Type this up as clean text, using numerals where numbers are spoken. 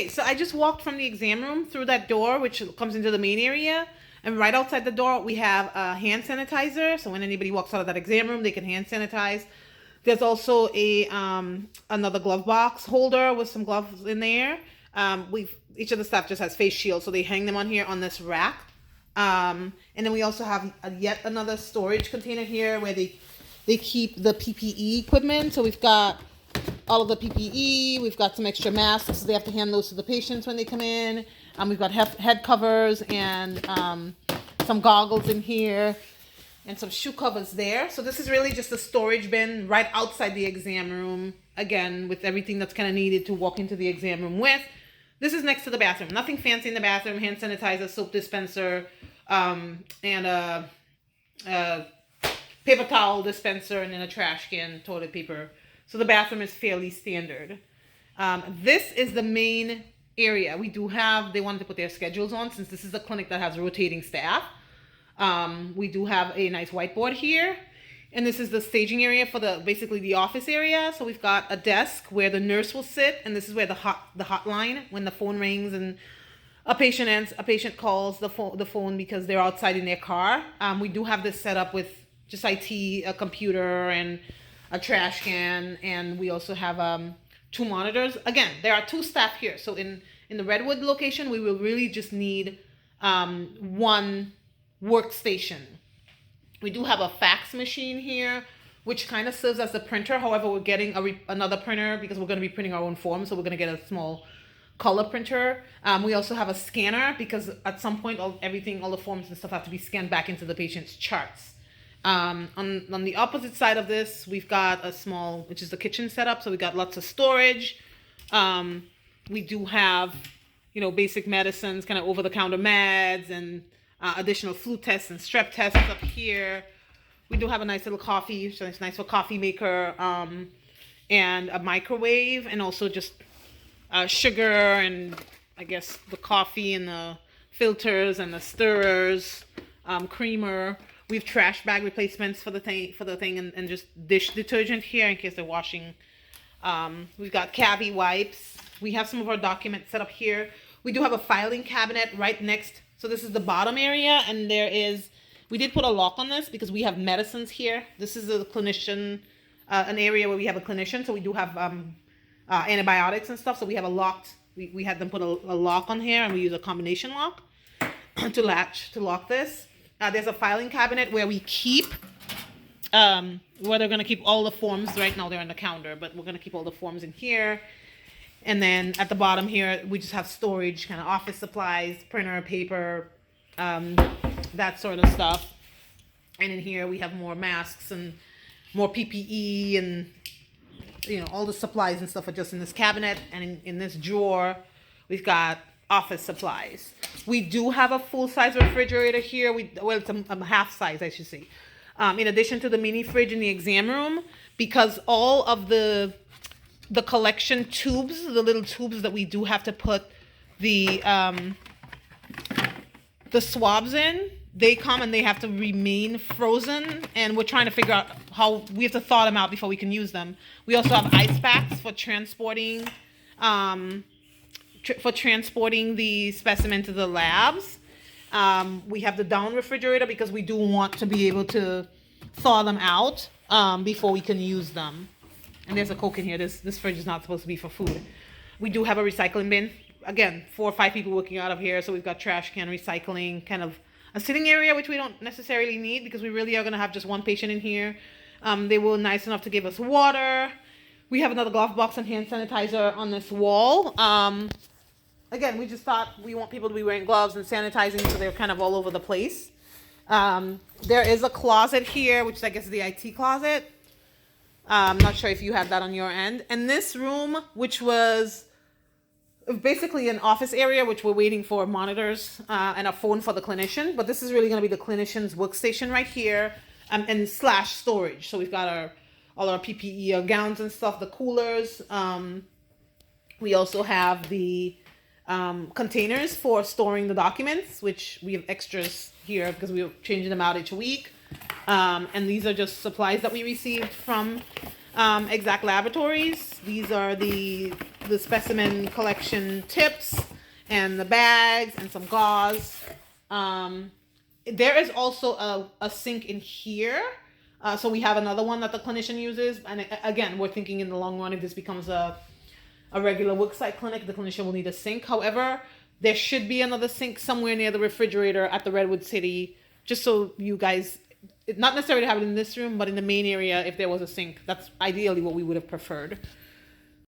Okay, so I just walked from the exam room through that door, which comes into the main area. And right outside the door, we have a hand sanitizer. So when anybody walks out of that exam room, they can hand sanitize. There's also a another glove box holder with some gloves in there. Each of the staff just has face shields, so they hang them on here on this rack. And then we also have yet another storage container here where they keep the PPE equipment. So we've got all of the PPE. We've got some extra masks. So they have to hand those to the patients when they come in. We've got head covers and some goggles in here and some shoe covers there. So this is really just a storage bin right outside the exam room, again, with everything that's kind of needed to walk into the exam room with. This is next to the bathroom. Nothing fancy in the bathroom. Hand sanitizer, soap dispenser, and a paper towel dispenser, and then a trash can, toilet paper. So the bathroom is fairly standard. This is the main area. They wanted to put their schedules on since this is a clinic that has rotating staff. We do have a nice whiteboard here. And this is the staging area for basically the office area. So we've got a desk where the nurse will sit, and this is where the hotline, when the phone rings and a patient calls the phone because they're outside in their car. We do have this set up with just IT, a computer, and a trash can, and we also have 2 monitors. Again, there are 2 staff here. So in the Redwood location, we will really just need 1 workstation. We do have a fax machine here, which kind of serves as a printer. However, we're getting another printer because we're going to be printing our own forms. So we're going to get a small color printer. We also have a scanner because at some point, all the forms and stuff have to be scanned back into the patient's charts. On the opposite side of this, we've got a small, which is the kitchen setup. So we got lots of storage. We do have, basic medicines, kind of over-the-counter meds, and additional flu tests and strep tests up here. We do have a nice little coffee, so it's nice for coffee maker, and a microwave, and also just sugar and I guess the coffee and the filters and the stirrers, creamer. We have trash bag replacements for the thing, and just dish detergent here in case they're washing. We've got cavi wipes. We have some of our documents set up here. We do have a filing cabinet right next. So this is the bottom area, and we did put a lock on this because we have medicines here. This is a clinician, an area where we have a clinician. So we do have antibiotics and stuff. So we have we had them put a lock on here, and we use a combination lock to lock this. There's a filing cabinet where we keep, where they're going to keep all the forms. Right now they're on the counter, but we're going to keep all the forms in here. And then at the bottom here, we just have storage, kind of office supplies, printer, paper, that sort of stuff. And in here we have more masks and more PPE, and all the supplies and stuff are just in this cabinet. And in this drawer, we've got office supplies. We do have a full-size refrigerator here. It's a half-size, I should say. In addition to the mini fridge in the exam room, because all of the collection tubes, the little tubes that we do have to put the swabs in, they come and they have to remain frozen, and we're trying to figure out how we have to thaw them out before we can use them. We also have ice packs for transporting the specimen to the labs. We have the down refrigerator because we do want to be able to thaw them out before we can use them. And there's a Coke in here. This fridge is not supposed to be for food. We do have a recycling bin. Again, 4 or 5 people working out of here. So we've got trash can, recycling, kind of a sitting area, which we don't necessarily need because we really are going to have just 1 patient in here. They were nice enough to give us water. We have another glove box and hand sanitizer on this wall. Again, we just thought we want people to be wearing gloves and sanitizing, so they're kind of all over the place. There is a closet here, which I guess is the IT closet. I'm not sure if you have that on your end. And this room, which was basically an office area, which we're waiting for monitors and a phone for the clinician. But this is really going to be the clinician's workstation right here, and slash storage. So we've got all our PPE, our gowns and stuff, the coolers. We also have the containers for storing the documents, which we have extras here because we're changing them out each week. And these are just supplies that we received from Exact Laboratories. These are the specimen collection tips and the bags and some gauze. There is also a sink in here. So we have another one that the clinician uses. And again, we're thinking in the long run, if this becomes a regular worksite clinic, the clinician will need a sink. However, there should be another sink somewhere near the refrigerator at the Redwood City, just so you guys, not necessarily have it in this room, but in the main area, if there was a sink, that's ideally what we would have preferred.